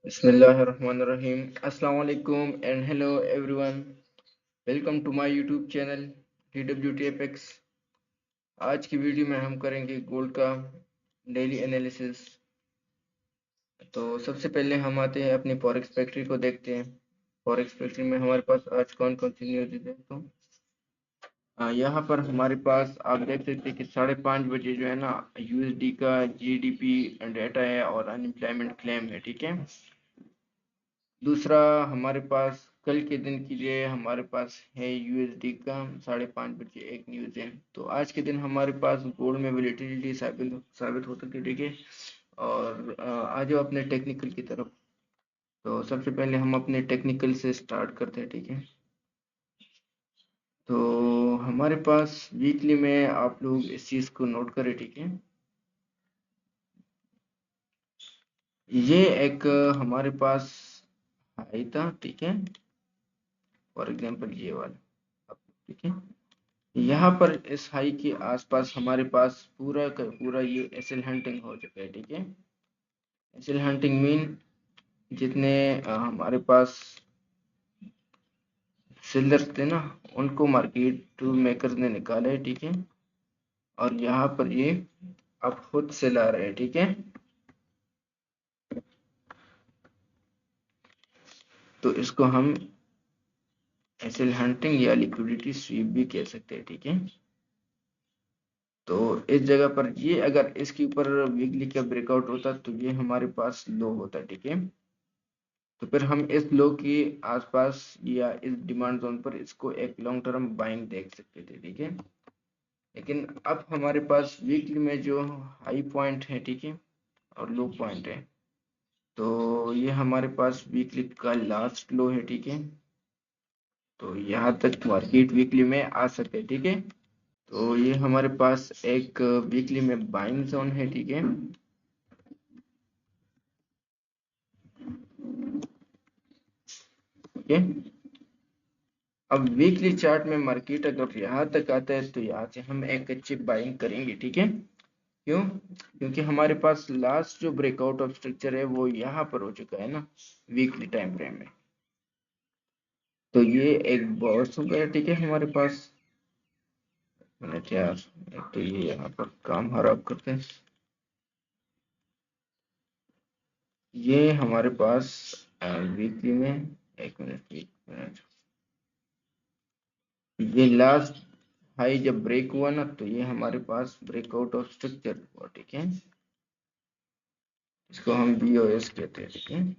Bismillahirrahmanirrahim. Assalamu alaikum and hello everyone. Welcome to my YouTube channel DWT Apex. आज की video में हम करेंगे गोल्ड का डेली एनालिसिस। तो सबसे पहले हम आते हैं अपनी फॉरेक्स फैक्ट्री को देखते हैं। फॉरेक्स फैक्ट्री में हमारे पास आज कौन कौन सी न्यूज़ है। तो यहाँ पर हमारे पास आप देख सकते हैं कि 5:30 बजे जो है ना यूएसडी का जीडीपी डेटा है और अनएम्प्लॉयमेंट क्लेम है। ठीक है। दूसरा हमारे पास कल के दिन के लिए हमारे पास है यूएसडी का 5:30 बजे एक न्यूज़ है। तो आज के दिन हमारे पास गोल्ड में वोलेटिलिटी साबित हो सकती है। ठीक है। और आ जाओ अपने टेक्निकल की तरफ। तो सबसे पहले हम अपने टेक्निकल से स्टार्ट करते हैं। ठीक है। तो हमारे पास वीकली में आप लोग इस चीज़ को नोट करें। ठीक है। ये एक हमारे पास हाई था। ठीक है। फॉर एग्जांपल ये वाला। ठीक है। यहाँ पर इस हाई के आसपास हमारे पास पूरा का पूरा ये एसएल हंटिंग हो चुका है। ठीक है। एसएल हंटिंग मीन जितने हमारे पास सेलर्स थे ना उनको मार्केट मेकर्स ने निकाला है। ठीक है। और यहाँ पर ये अब खुद से ला रहे हैं। ठीक है। तो इसको हम एसएल हंटिंग या लिक्विडिटी स्वीप भी कह सकते हैं। ठीक है। तो इस जगह पर ये अगर इसके ऊपर वीकली का ब्रेकआउट होता तो ये हमारे पास लो होता। ठीक है। तो फिर हम इस लो के आसपास या इस डिमांड जोन पर इसको एक लॉन्ग टर्म बाइंग देख सकते थे। ठीक है। लेकिन अब हमारे पास वीकली में जो हाई पॉइंट है। ठीक है। और लो पॉइंट है। तो ये हमारे पास वीकली का लास्ट लो है। ठीक है। तो यहाँ तक मार्केट वीकली में आ सकते हैं। ठीक है। तो ये हमारे पास एक वीकली में बाइंग जोन है। ठीक है। ठीक है। अब वीकली चार्ट में मार्केट अगर यहाँ तक आता है तो यहाँ से हम एक अच्छी बाइंग करेंगे। ठीक है। क्यों? क्योंकि हमारे पास लास्ट जो ब्रेकआउट ऑफ स्ट्रक्चर है वो यहाँ पर हो चुका है ना वीकली टाइम फ्रेम में। तो ये एक बहुत हो गया। ठीक है। हमारे पास मिनट यार, एक तो ये यहाँ पर काम खराब करते हैं। ये हमारे पास वीकली में एक मिनट ये लास्ट हाई जब ब्रेक हुआ ना तो ये हमारे पास ब्रेकआउट ऑफ स्ट्रक्चर हुआ। ठीक है। इसको हम बीओएस कहते हैं। ठीक है।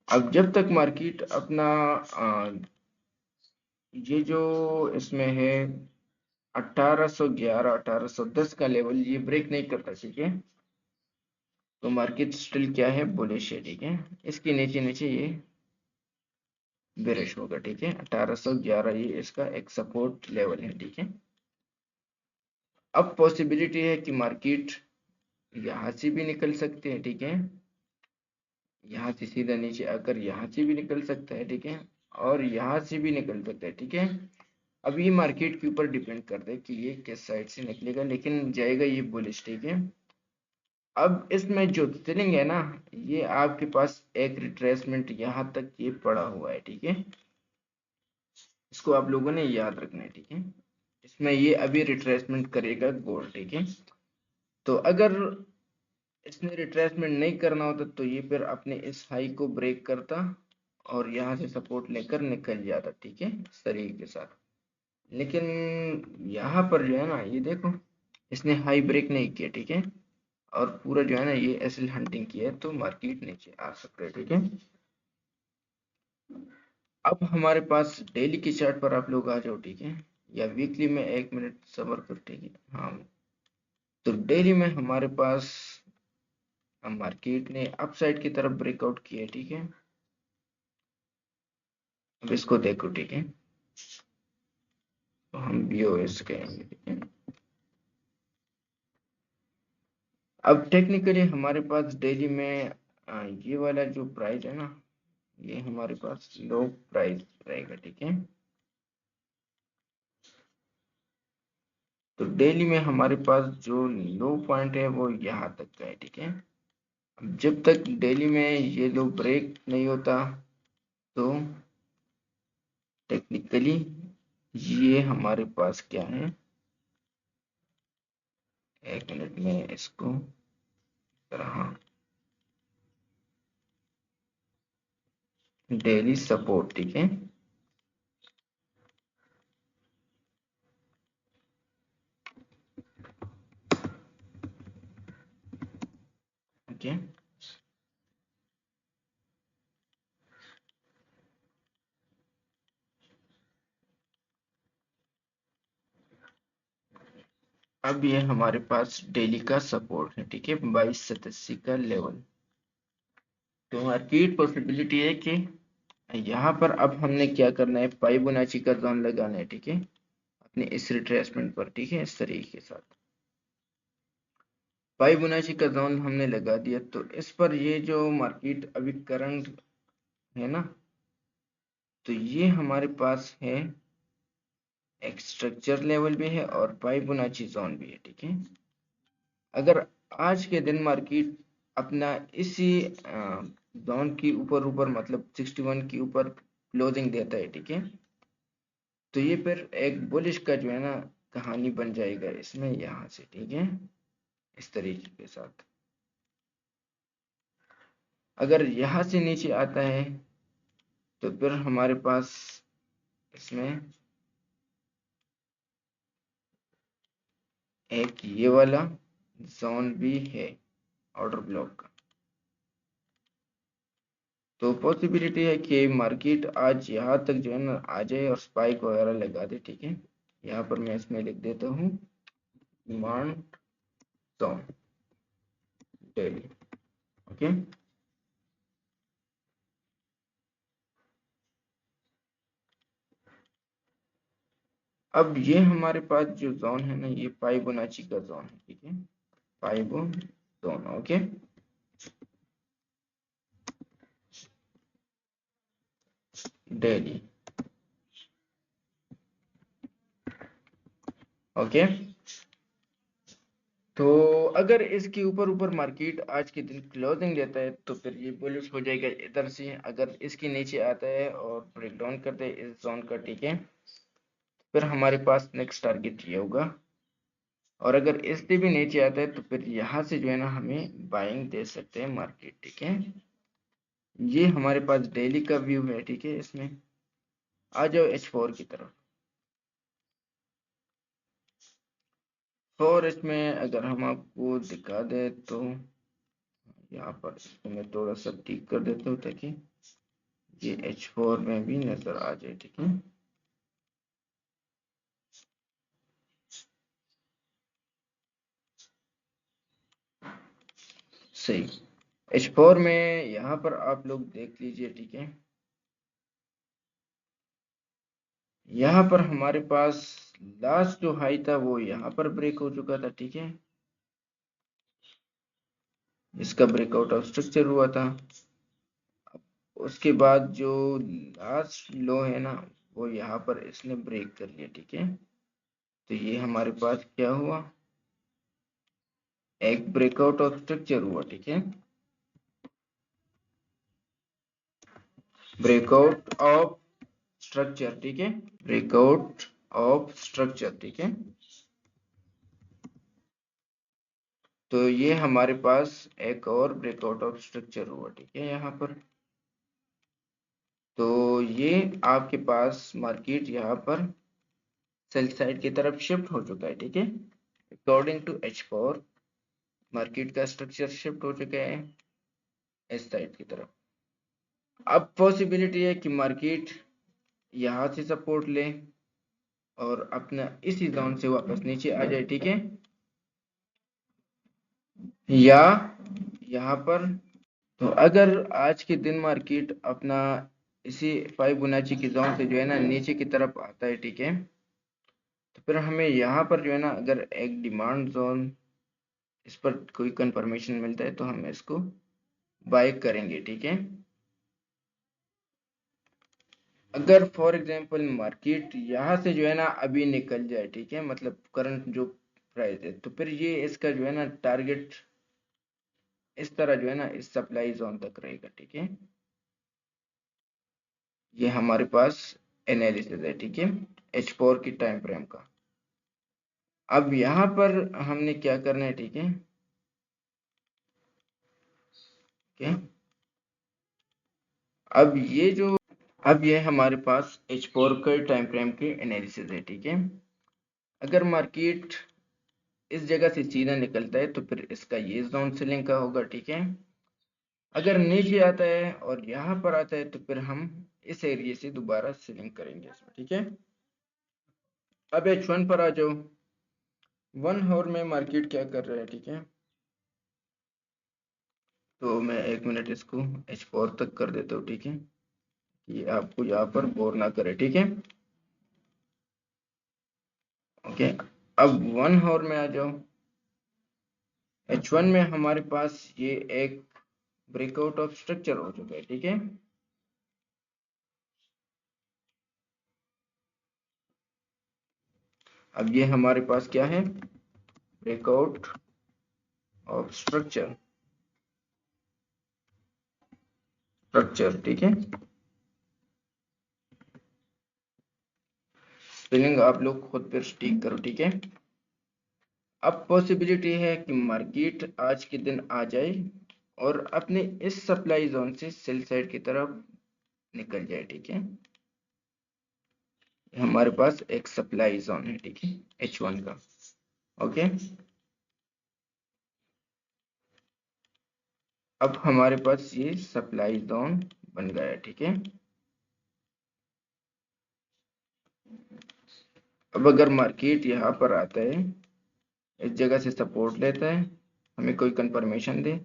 अब जब तक मार्केट अपना ये जो इसमें है 1811 1810 का लेवल ये ब्रेक नहीं करता। ठीक है। तो मार्केट स्टिल क्या है बुलिश है। ठीक है। इसके नीचे नीचे ये बेरिश होगा। ठीक है। 1811 ये इसका एक सपोर्ट लेवल है। ठीक है। अब पॉसिबिलिटी है कि मार्केट यहाँ से भी निकल सकते हैं। ठीक है। यहाँ से सीधा नीचे आकर यहाँ से भी निकल सकता है। ठीक है। और यहाँ से भी निकल सकता है। ठीक है। अब ये मार्केट के ऊपर डिपेंड करता है कि ये किस साइड से निकलेगा, लेकिन जाएगा ये बुलिश। ठीक है। अब इसमें जो सेलिंग है ना ये आपके पास एक रिट्रेसमेंट यहाँ तक ये पड़ा हुआ है। ठीक है। इसको आप लोगों ने याद रखना है। ठीक है। इसमें ये अभी रिट्रेसमेंट करेगा गोल्ड। ठीक है। तो अगर इसने रिट्रेसमेंट नहीं करना होता तो ये फिर अपने इस हाई को ब्रेक करता और यहाँ से सपोर्ट लेकर निकल जाता। ठीक है। इस तरीके के साथ। लेकिन यहाँ पर जो है ना ये देखो इसने हाई ब्रेक नहीं किया। ठीक है। और पूरा जो है ना ये एसएल हंटिंग किया है तो मार्केट नीचे आ सकता है। ठीक है। अब हमारे पास डेली की चार्ट पर आप लोग आ जाओ। ठीक है। या वीकली में एक मिनट सबर कर। ठीक है। हाँ। तो डेली में हमारे पास मार्केट ने अपसाइड की तरफ ब्रेकआउट किया है। ठीक है। अब इसको देखो। ठीक है। तो हम बीओएस कहेंगे। ठीक है। अब टेक्निकली हमारे पास डेली में ये वाला जो प्राइस है ना ये हमारे पास लो प्राइस रहेगा। ठीक है। तो डेली में हमारे पास जो लो पॉइंट है वो यहाँ तक का है, ठीक है। अब जब तक डेली में ये लो ब्रेक नहीं होता तो टेक्निकली ये हमारे पास क्या है, एक मिनट में इसको हाँ, डेली सपोर्ट, ठीक है। ओके, अब ये हमारे पास डेली का सपोर्ट है, ठीक है, 2287 का लेवल। तो मार्केट पॉसिबिलिटी है कि यहाँ पर अब हमने क्या करना है, फिबोनाची का जोन लगाना है, ठीक है, अपने इस रिट्रेसमेंट पर, ठीक है, इस तरीके के साथ फिबोनाची का जोन हमने लगा दिया। तो इस पर ये जो मार्केट अभी करंट है ना, तो ये हमारे पास है, एक स्ट्रक्चर लेवल भी है और फिबोनाची जोन भी है, ठीक है। अगर आज के दिन मार्केट अपना इसी जोन की ऊपर ऊपर मतलब 61 के ऊपर क्लोजिंग देता है, ठीक है, तो ये फिर एक बुलिश का जो है ना कहानी बन जाएगा इसमें यहाँ से, ठीक है, इस तरीके के साथ। अगर यहाँ से नीचे आता है तो फिर हमारे पास इसमें एक ये वाला जोन भी है ऑर्डर ब्लॉक का। तो पॉसिबिलिटी है कि मार्केट आज यहाँ तक जो है ना आ जाए और स्पाइक वगैरह लगा दे, ठीक है। यहाँ पर मैं इसमें लिख देता हूँ डिमांड जोन डेली, ओके। अब ये हमारे पास जो जोन है ना, ये फिबोनाची का जोन है, ठीक है, फाइबो जोन, ओके। Daily, okay. तो अगर इसके ऊपर ऊपर मार्केट आज के दिन क्लोजिंग देता है तो फिर ये बुलिश हो जाएगा इधर से। अगर इसके नीचे आता है और ब्रेक डाउन करता है इस जोन का, ठीक है, फिर हमारे पास नेक्स्ट टारगेट ये होगा। और अगर इससे भी नीचे आता है तो फिर यहाँ से जो है ना हमें बाइंग दे सकते हैं मार्केट, ठीक है। ये हमारे पास डेली का व्यू है, ठीक है। इसमें आ जाओ H4 की तरफ। और इसमें अगर हम आपको दिखा दें तो यहाँ पर इसको मैं थोड़ा सा ठीक कर देता हूँ ताकि ये H4 में भी नजर आ जाए, ठीक है। सही, H4 में यहाँ पर आप लोग देख लीजिए, ठीक है। यहाँ पर हमारे पास लास्ट जो हाई था वो यहाँ पर ब्रेक हो चुका था, ठीक है। इसका ब्रेकआउट ऑफ स्ट्रक्चर हुआ था। उसके बाद जो लास्ट लो है ना वो यहाँ पर इसने ब्रेक कर लिया, ठीक है। तो ये हमारे पास क्या हुआ, एक ब्रेकआउट ऑफ स्ट्रक्चर हुआ, ठीक है, ब्रेकआउट ऑफ स्ट्रक्चर, ठीक है, ब्रेकआउट ऑफ स्ट्रक्चर, ठीक है। तो ये हमारे पास एक और ब्रेकआउट ऑफ स्ट्रक्चर हुआ, ठीक है, यहाँ पर। तो ये आपके पास मार्केट यहाँ पर सेल साइड की तरफ शिफ्ट हो चुका है, ठीक है। अकॉर्डिंग टू H4 मार्केट का स्ट्रक्चर शिफ्ट हो चुका है इस साइड की तरफ। अब पॉसिबिलिटी है कि मार्केट यहाँ से सपोर्ट ले और अपना इसी जोन से वापस नीचे आ जाए, ठीक है, या यहाँ पर। तो अगर आज के दिन मार्केट अपना इसी फिबोनाची की जोन से जो है ना नीचे की तरफ आता है, ठीक है, तो फिर हमें यहाँ पर जो है ना अगर एक डिमांड जोन इस पर कोई कंफर्मेशन मिलता है तो हम इसको बाय करेंगे, ठीक है। अगर फॉर एग्जांपल मार्केट यहाँ से जो है ना अभी निकल जाए, ठीक है, मतलब करंट जो प्राइस है, तो फिर ये इसका जो है ना टारगेट इस तरह जो है ना इस सप्लाई जोन तक रहेगा, ठीक है। ये हमारे पास एनालिसिस है, ठीक है, H4 की टाइम फ्रेम का। अब यहाँ पर हमने क्या करना है, ठीक है, ओके। अब ये हमारे पास H4 के टाइम फ्रेम की एनालिसिस है, ठीक है। अगर मार्केट इस जगह से सीधा निकलता है तो फिर इसका ये जोन सेलिंग का होगा, ठीक है। अगर नीचे आता है और यहाँ पर आता है तो फिर हम इस एरिया से दोबारा सेलिंग करेंगे इसमें, ठीक है। अब H1 पर आ जाओ। 1 आवर में मार्केट क्या कर रहा है, ठीक है। तो मैं 1 मिनट इसको H4 तक कर देता हूँ, ठीक है, ये आपको यहाँ पर बोर ना करे, ठीक है, ओके। अब 1 आवर में आ जाओ। H1 में हमारे पास ये एक ब्रेकआउट ऑफ स्ट्रक्चर हो चुका है, ठीक है। अब ये हमारे पास क्या है, ब्रेकआउट ऑफ स्ट्रक्चर, ठीक है। स्पेलिंग आप लोग खुद पर स्टिक करो, ठीक है। अब पॉसिबिलिटी है कि मार्केट आज के दिन आ जाए और अपने इस सप्लाई जोन से सेल साइड की तरफ निकल जाए, ठीक है। हमारे पास एक सप्लाई जोन है, ठीक है, H1 का, ओके। अब हमारे पास ये सप्लाई जोन बन गया, ठीक है। अब अगर मार्केट यहाँ पर आता है, इस जगह से सपोर्ट लेता है, हमें कोई कंफर्मेशन दे,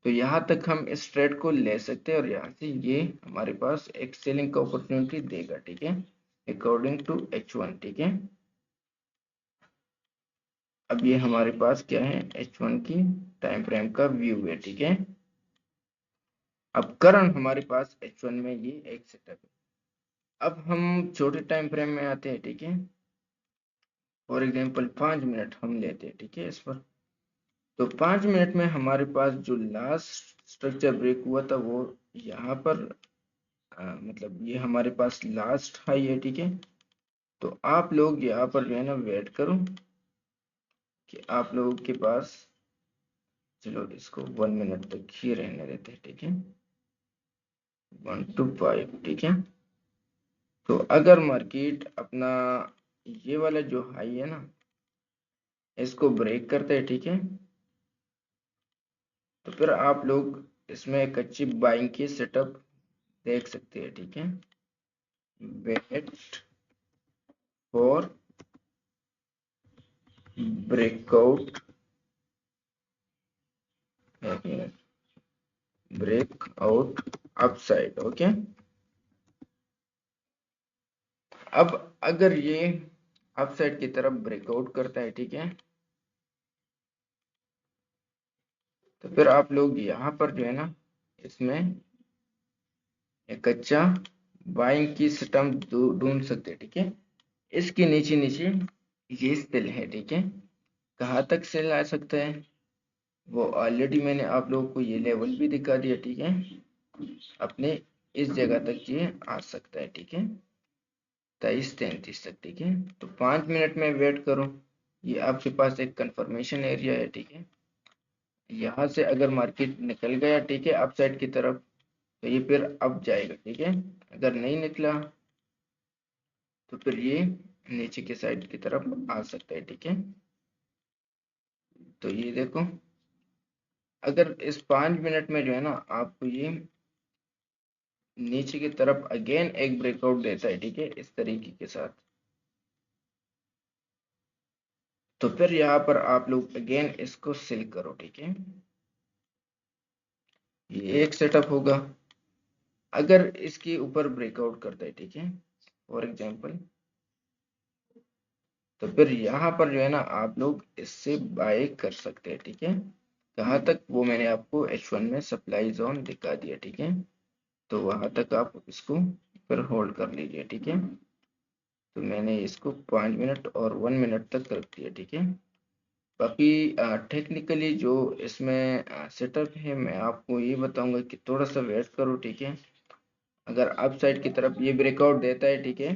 तो यहाँ तक हम इस ट्रेड को ले सकते हैं और यहाँ से ये हमारे पास एक सेलिंग का अपॉर्चुनिटी देगा, ठीक है, अकॉर्डिंग टू H1, ठीक है। अब ये हमारे पास क्या है, H1 की टाइम फ्रेम का व्यू है, ठीक है। अब करंट हमारे पास H1 में ये एक सेटअप है। अब हम छोटे टाइम फ्रेम में आते हैं, ठीक है। फॉर एग्जांपल 5 मिनट हम लेते हैं, ठीक है, इस पर। तो 5 मिनट में हमारे पास जो लास्ट स्ट्रक्चर ब्रेक हुआ था वो यहाँ पर मतलब ये हमारे पास लास्ट हाई है, ठीक है। तो आप लोग यहाँ पर जो है ना वेट करो कि आप लोगों के पास, चलो इसको 1 मिनट तक ही रहने देते हैं, ठीक है, 1 to 5, ठीक है। तो अगर मार्केट अपना ये वाला जो हाई है ना इसको ब्रेक करते हैं, ठीक है, तो फिर आप लोग इसमें एक अच्छी बाइंग की सेटअप देख सकते हैं, ठीक है। Wait for breakout, breakout upside, okay. अब अगर ये अपसाइड की तरफ ब्रेकआउट करता है, ठीक है, तो फिर आप लोग यहाँ पर जो है ना इसमें एक अच्छा बाइंग की सिस्टम ढूंढ सकते हैं, ठीक है। इसके नीचे नीचे ये सेल है, ठीक है। कहाँ तक सेल आ सकता है वो ऑलरेडी मैंने आप लोगों को ये लेवल भी दिखा दिया, ठीक है। अपने इस जगह तक ये आ सकता है, ठीक है, 23-33 तक, ठीक है। तो 5 मिनट में वेट करो, ये आपके पास एक कंफर्मेशन एरिया है, ठीक है। यहाँ से अगर मार्केट निकल गया, ठीक है, अप साइड की तरफ, तो ये फिर अप जाएगा, ठीक है। अगर नहीं निकला तो फिर ये नीचे के साइड की तरफ आ सकता है, ठीक है। तो ये देखो, अगर इस 5 मिनट में जो है ना आपको ये नीचे की तरफ अगेन एक ब्रेकआउट देता है, ठीक है, इस तरीके के साथ, तो फिर यहाँ पर आप लोग अगेन इसको सेल करो, ठीक है। ये एक सेटअप होगा। अगर इसके ऊपर ब्रेकआउट करता है, ठीक है, फॉर एग्जांपल, तो फिर यहाँ पर जो है ना आप लोग इससे बाय कर सकते हैं, ठीक है। कहाँ तक वो मैंने आपको H1 में सप्लाई जोन दिखा दिया, ठीक है। तो वहां तक आप इसको फिर होल्ड कर लीजिए, ठीक है। तो मैंने इसको 5 मिनट और 1 मिनट तक रख दिया, ठीक है। बाकी टेक्निकली जो इसमें सेटअप है, मैं आपको ये बताऊंगा कि थोड़ा सा वेट करो, ठीक है। अगर अप साइड की तरफ ये ब्रेकआउट देता है, ठीक है,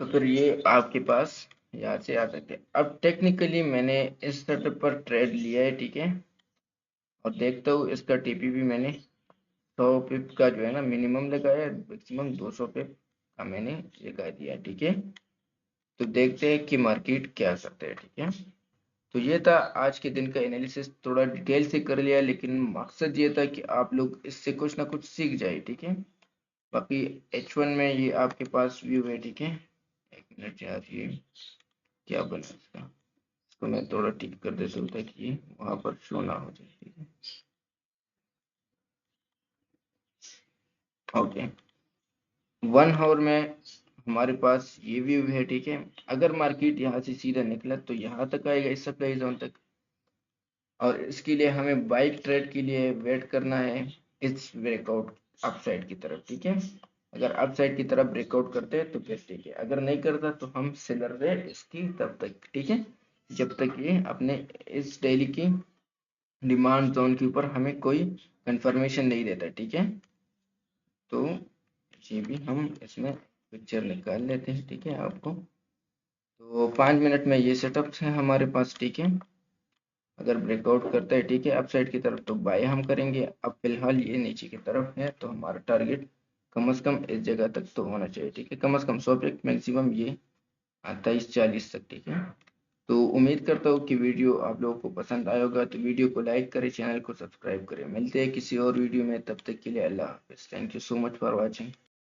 तो फिर ये आपके पास यहाँ से आ सकते हैं। अब टेक्निकली मैंने इस सेटअप पर ट्रेड लिया है, ठीक है, और देखता हूँ इसका टीपी भी मैंने 100 पिप का जो है ना मिनिमम लगाया है, मैक्सिमम 200 पिप का मैंने लगा दिया, ठीक है। तो देखते हैं कि मार्केट क्या करता है, ठीक है। तो ये था आज के दिन का एनालिसिस, थोड़ा डिटेल से कर लिया, लेकिन मकसद ये था कि आप लोग इससे कुछ ना कुछ सीख जाए, ठीक है। बाकी H1 में ये आपके पास व्यू है, ठीक है। एक मिनट यार, ये क्या बना इसका, इसको मैं थोड़ा ठीक कर देता हूँ ताकि ये वहां पर शो ना हो जाए, ठीक है। ओके, 1 आवर में हमारे पास ये व्यू है, ठीक है। अगर मार्केट यहाँ से सीधा निकला तो यहाँ तक आएगा, इस सप्लाई जोन तक, और इसके लिए हमें बाइक ट्रेड के लिए वेट करना है इस ब्रेकआउट अपसाइड की तरफ, ठीक है। अगर अपसाइड की तरफ ब्रेकआउट करते हैं तो फिर ठीक है, अगर नहीं करता तो हम सेलर रेट इसकी तब तक, ठीक है, जब तक ये अपने इस डेली की डिमांड जोन के ऊपर हमें कोई कंफर्मेशन नहीं देता, ठीक है। तो ये भी हम इसमें पिक्चर निकाल लेते हैं, ठीक है आपको। तो 5 मिनट में ये सेटअप है हमारे पास, ठीक है। अगर ब्रेकआउट करता है, ठीक है, अपसाइड की तरफ, तो बाय हम करेंगे। अब फिलहाल ये नीचे की तरफ है, तो हमारा टारगेट कम से कम इस जगह तक तो होना चाहिए, ठीक है, कम से कम 100 पे, मैक्सिमम ये 23-40 तक, ठीक है। तो उम्मीद करता हूँ कि वीडियो आप लोगों को पसंद आया होगा, तो वीडियो को लाइक करें, चैनल को सब्सक्राइब करें। मिलते हैं किसी और वीडियो में, तब तक के लिए अल्लाह हाफिज़। Thank you so much for watching.